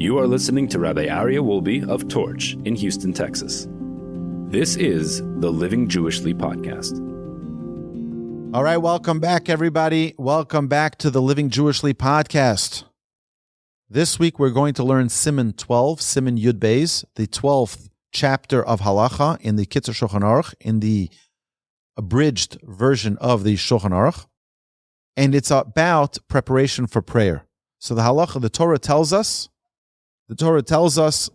You are listening to Rabbi Aryeh Wolbe of Torch in Houston, Texas. This is the Living Jewishly podcast. All right, welcome back, everybody. Welcome back to the Living Jewishly podcast. This week, we're going to learn Siman 12, Siman Yud Beis, the 12th chapter of Halacha in the Kitzur Shulchan Aruch, in the abridged version of the Shulchan Aruch. And it's about preparation for prayer. So the Halacha, the Torah tells us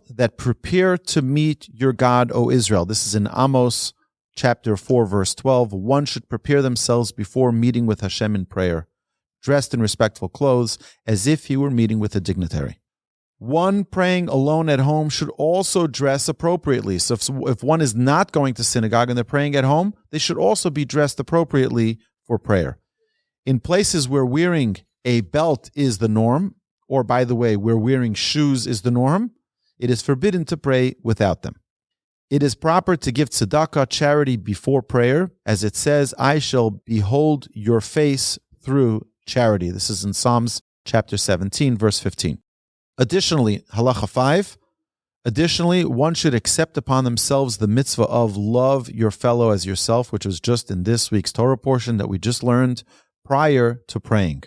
that prepare to meet your God, O Israel. This is in Amos chapter 4, verse 12. One should prepare themselves before meeting with Hashem in prayer, dressed in respectful clothes, as if he were meeting with a dignitary. One praying alone at home should also dress appropriately. So if one is not going to synagogue and they're praying at home, they should also be dressed appropriately for prayer. In places where wearing a belt is the norm, or by the way, where wearing shoes is the norm, it is forbidden to pray without them. It is proper to give tzedakah, charity, before prayer, as it says, I shall behold your face through charity. This is in Psalms chapter 17, verse 15. Additionally, Halacha 5, one should accept upon themselves the mitzvah of love your fellow as yourself, which was just in this week's Torah portion that we just learned, prior to praying.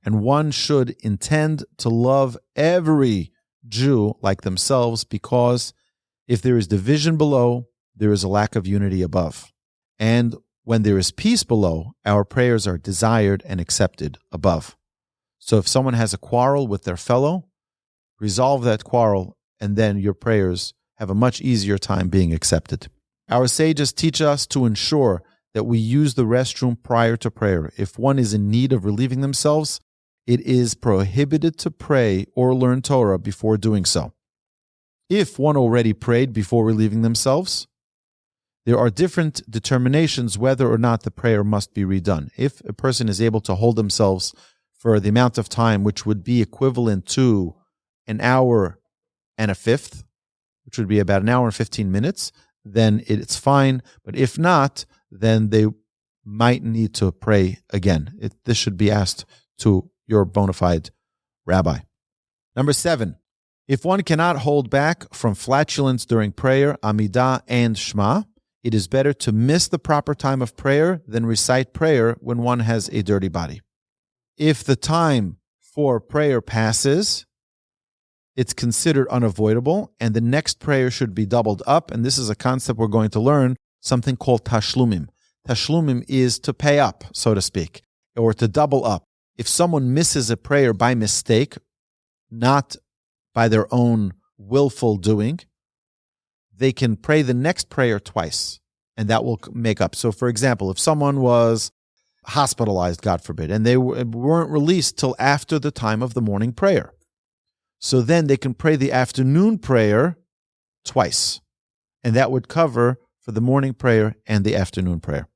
And one should intend to love every Jew like themselves, because if there is division below, there is a lack of unity above. And when there is peace below, our prayers are desired and accepted above. So if someone has a quarrel with their fellow, resolve that quarrel, and then your prayers have a much easier time being accepted. Our sages teach us to ensure that we use the restroom prior to prayer. If one is in need of relieving themselves, it is prohibited to pray or learn Torah before doing so. If one already prayed before relieving themselves, there are different determinations whether or not the prayer must be redone. If a person is able to hold themselves for the amount of time which would be equivalent to an hour and a fifth, which would be about an hour and 15 minutes, then it's fine. But if not, then they might need to pray again. This should be asked to your bona fide rabbi. Number 7, if one cannot hold back from flatulence during prayer, Amidah, and Shema, it is better to miss the proper time of prayer than recite prayer when one has a dirty body. If the time for prayer passes, it's considered unavoidable, and the next prayer should be doubled up, and this is a concept we're going to learn, something called tashlumim. Tashlumim is to pay up, so to speak, or to double up. If someone misses a prayer by mistake, not by their own willful doing, they can pray the next prayer twice, and that will make up. So, for example, if someone was hospitalized, God forbid, and they weren't released till after the time of the morning prayer, so then they can pray the afternoon prayer twice, and that would cover for the morning prayer and the afternoon prayer.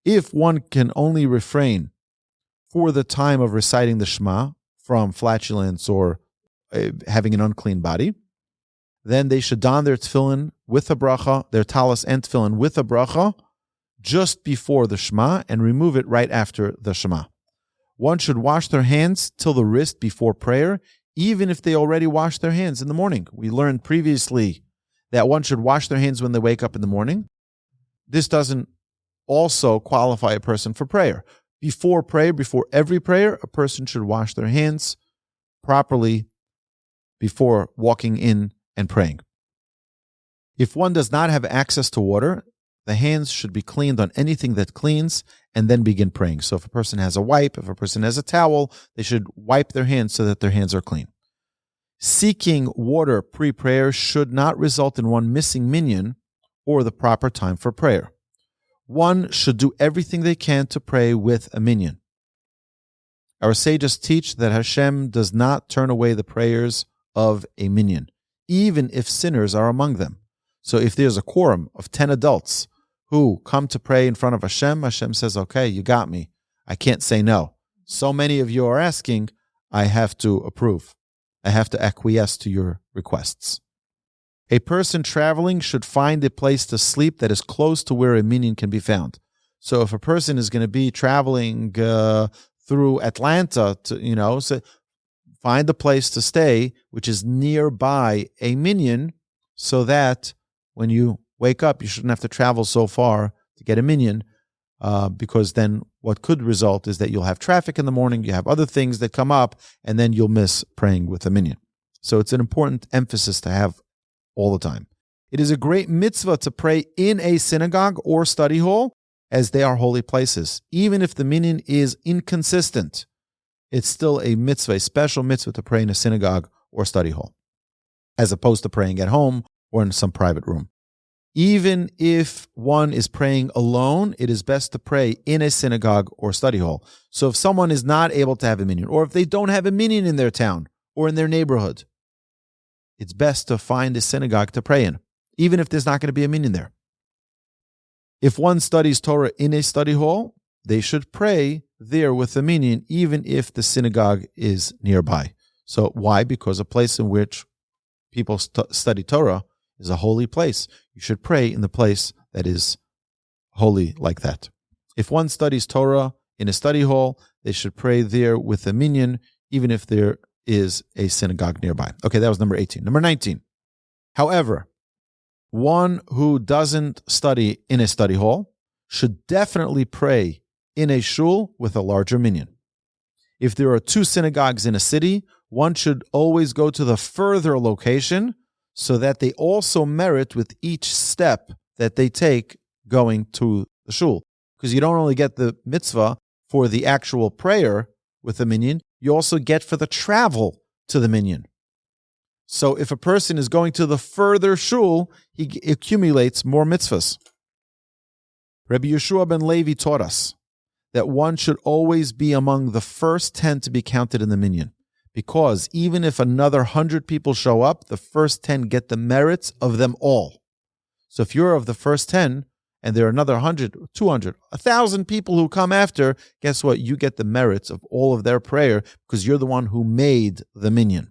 If one can only refrain for the time of reciting the Shema from flatulence or having an unclean body, then they should don their tefillin with a bracha, their talis and tefillin with a bracha, just before the Shema, and remove it right after the Shema. One should wash their hands till the wrist before prayer, even if they already washed their hands in the morning. We learned previously that one should wash their hands when they wake up in the morning. This doesn't also qualify a person for prayer. Before prayer, before every prayer, a person should wash their hands properly before walking in and praying. If one does not have access to water, the hands should be cleaned on anything that cleans and then begin praying. So if a person has a wipe, if a person has a towel, they should wipe their hands so that their hands are clean. Seeking water pre-prayer should not result in one missing minyan or the proper time for prayer. One should do everything they can to pray with a minyan. Our sages teach that Hashem does not turn away the prayers of a minyan, even if sinners are among them. So if there's a quorum of 10 adults who come to pray in front of Hashem, Hashem says, okay, you got me. I can't say no. So many of you are asking, I have to approve. I have to acquiesce to your requests. A person traveling should find a place to sleep that is close to where a minyan can be found. So if a person is going to be traveling through Atlanta, to, so Find a place to stay which is nearby a minyan, so that when you wake up, you shouldn't have to travel so far to get a minyan, because then what could result is that you'll have traffic in the morning, you have other things that come up, and then you'll miss praying with a minyan. So it's an important emphasis to have all the time. It is a great mitzvah to pray in a synagogue or study hall, as they are holy places. Even if the minyan is inconsistent, it's still a mitzvah, a special mitzvah to pray in a synagogue or study hall, as opposed to praying at home or in some private room. Even if one is praying alone, it is best to pray in a synagogue or study hall. So if someone is not able to have a minyan, or if they don't have a minyan in their town or in their neighborhood, it's best to find a synagogue to pray in, even if there's not going to be a minyan there. If one studies Torah in a study hall, they should pray there with a minyan, even if the synagogue is nearby. So why? Because a place in which people study Torah is a holy place. You should pray in the place that is holy like that. If one studies Torah in a study hall, they should pray there with a minyan, even if there is a synagogue nearby. Okay, that was number 18. Number 19. However, one who doesn't study in a study hall should definitely pray in a shul with a larger minyan. If there are 2 synagogues in a city, one should always go to the further location, so that they also merit with each step that they take going to the shul. Because you don't only get the mitzvah for the actual prayer with the minyan, you also get for the travel to the minyan. So if a person is going to the further shul, he accumulates more mitzvahs. Rabbi Yeshua ben Levi taught us that one should always be among the first 10 to be counted in the minyan, because even if another 100 people show up, the first 10 get the merits of them all. So if you're of the first 10, and there are another 100, 200, 1,000 people who come after, guess what? You get the merits of all of their prayer, because you're the one who made the minyan.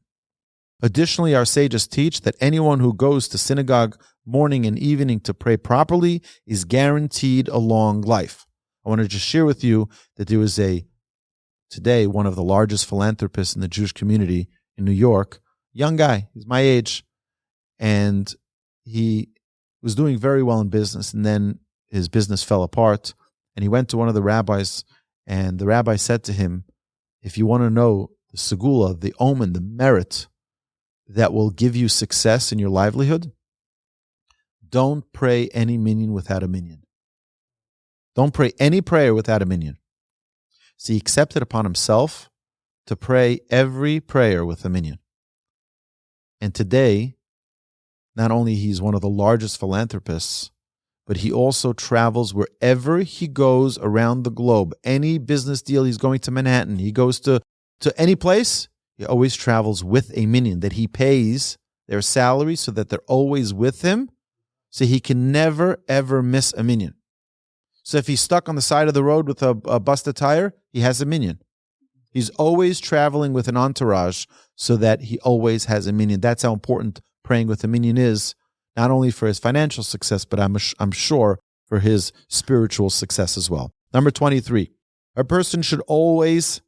Additionally, our sages teach that anyone who goes to synagogue morning and evening to pray properly is guaranteed a long life. I want to just share with you that there was today, one of the largest philanthropists in the Jewish community in New York, young guy, he's my age, and he was doing very well in business, and then his business fell apart, and he went to one of the rabbis, and the rabbi said to him, if you want to know the segula, the omen, the merit that will give you success in your livelihood, don't pray any minyan without a minyan. Don't pray any prayer without a minyan. So he accepted upon himself to pray every prayer with a minyan. And today, not only he's one of the largest philanthropists, but he also travels wherever he goes around the globe. Any business deal, he's going to Manhattan, he goes to any place, he always travels with a minyan that he pays their salary so that they're always with him, so he can never, ever miss a minyan. So if he's stuck on the side of the road with a busted tire, he has a minyan. He's always traveling with an entourage so that he always has a minyan. That's how important praying with a minyan is, not only for his financial success, but I'm sure for his spiritual success as well. Number 23, a person should always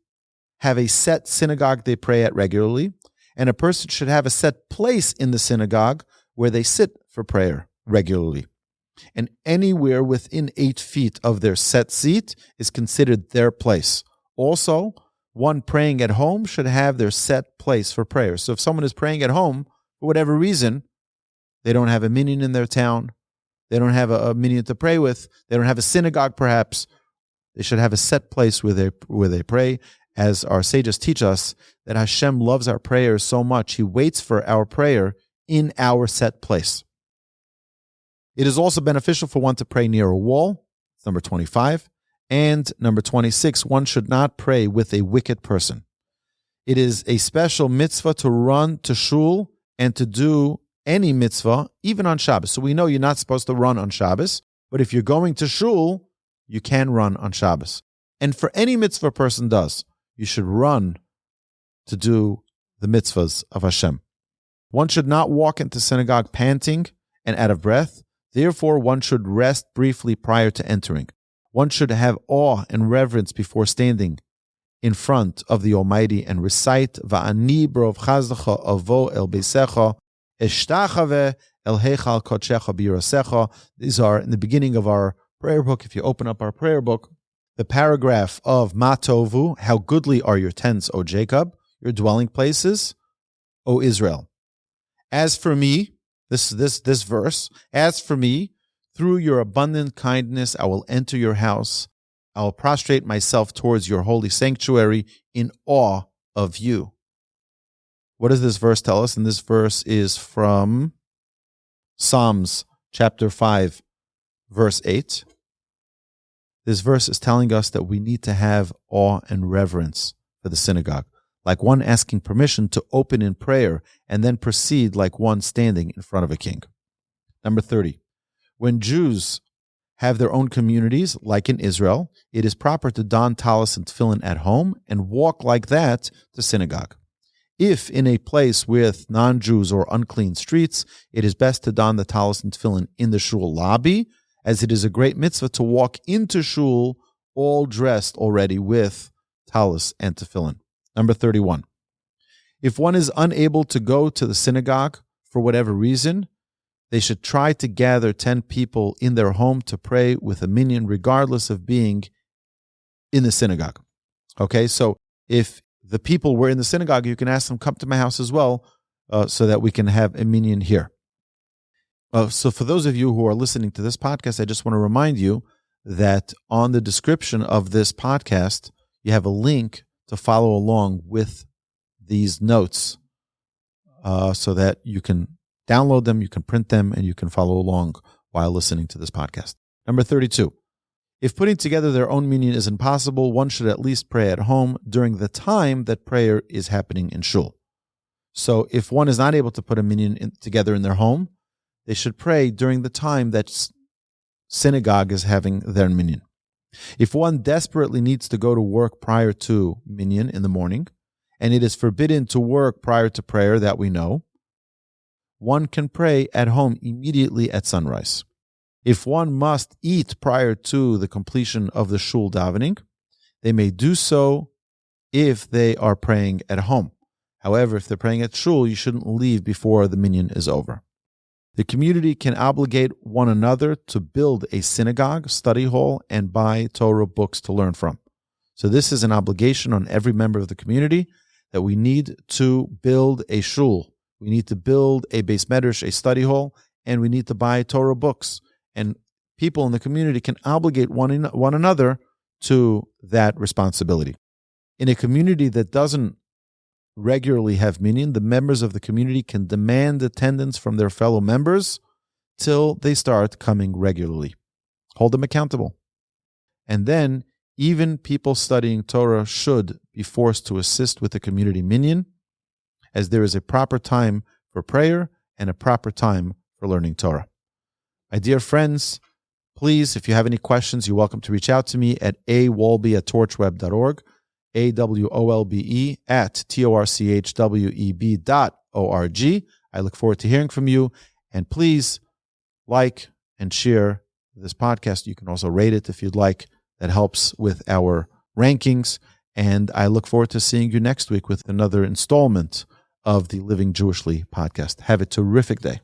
have a set synagogue they pray at regularly, and a person should have a set place in the synagogue where they sit for prayer regularly. And anywhere within 8 feet of their set seat is considered their place. Also, one praying at home should have their set place for prayer. So if someone is praying at home, for whatever reason, they don't have a minyan in their town, they don't have a minyan to pray with, they don't have a synagogue perhaps, they should have a set place where they pray. As our sages teach us, that Hashem loves our prayers so much, He waits for our prayer in our set place. It is also beneficial for one to pray near a wall. It's number 25. And number 26, one should not pray with a wicked person. It is a special mitzvah to run to shul and to do any mitzvah, even on Shabbos. So we know you're not supposed to run on Shabbos, but if you're going to shul, you can run on Shabbos. And for any mitzvah a person does, you should run to do the mitzvahs of Hashem. One should not walk into synagogue panting and out of breath. Therefore, one should rest briefly prior to entering. One should have awe and reverence before standing in front of the Almighty and recite Va'ani brov chazdecha avo el beisecha eshtachave el heichal kodshecha b'yirasecha. These are in the beginning of our prayer book. If you open up our prayer book, the paragraph of Ma Tovu, how goodly are your tents, O Jacob, your dwelling places, O Israel. As for me, this verse, as for me, through your abundant kindness I will enter your house. I will prostrate myself towards your holy sanctuary in awe of you. What does this verse tell us? And this verse is from Psalms chapter 5, verse 8. This verse is telling us that we need to have awe and reverence for the synagogue, like one asking permission to open in prayer and then proceed like one standing in front of a king. Number 30. When Jews have their own communities, like in Israel, it is proper to don talis and tefillin at home and walk like that to synagogue. If in a place with non-Jews or unclean streets, it is best to don the talis and tefillin in the shul lobby, as it is a great mitzvah to walk into shul all dressed already with talis and tefillin. Number 31. If one is unable to go to the synagogue for whatever reason, they should try to gather 10 people in their home to pray with a minyan, regardless of being in the synagogue. Okay, so if the people were in the synagogue, you can ask them, come to my house as well, so that we can have a minyan here. So for those of you who are listening to this podcast, I just want to remind you that on the description of this podcast, you have a link to follow along with these notes, so that you can download them, you can print them, and you can follow along while listening to this podcast. Number 32. If putting together their own minyan is impossible, one should at least pray at home during the time that prayer is happening in shul. So if one is not able to put a minyan together in their home, they should pray during the time that synagogue is having their minyan. If one desperately needs to go to work prior to minyan in the morning, and it is forbidden to work prior to prayer, that we know, one can pray at home immediately at sunrise. If one must eat prior to the completion of the shul davening, they may do so if they are praying at home. However, if they're praying at shul, you shouldn't leave before the minyan is over. The community can obligate one another to build a synagogue, study hall, and buy Torah books to learn from. So this is an obligation on every member of the community, that we need to build a shul. We need to build a beis medrash, a study hall, and we need to buy Torah books. And people in the community can obligate one another to that responsibility. In a community that doesn't regularly have minyan, the members of the community can demand attendance from their fellow members till they start coming regularly. Hold them accountable. And then even people studying Torah should be forced to assist with the community minyan, as there is a proper time for prayer and a proper time for learning Torah. My dear friends, please, if you have any questions, you're welcome to reach out to me at awolbe@torchweb.org, AWOLBE @TORCHWEB.org. I look forward to hearing from you, and please like and share this podcast. You can also rate it if you'd like. That helps with our rankings, and I look forward to seeing you next week with another installment of the Living Jewishly podcast. Have a terrific day.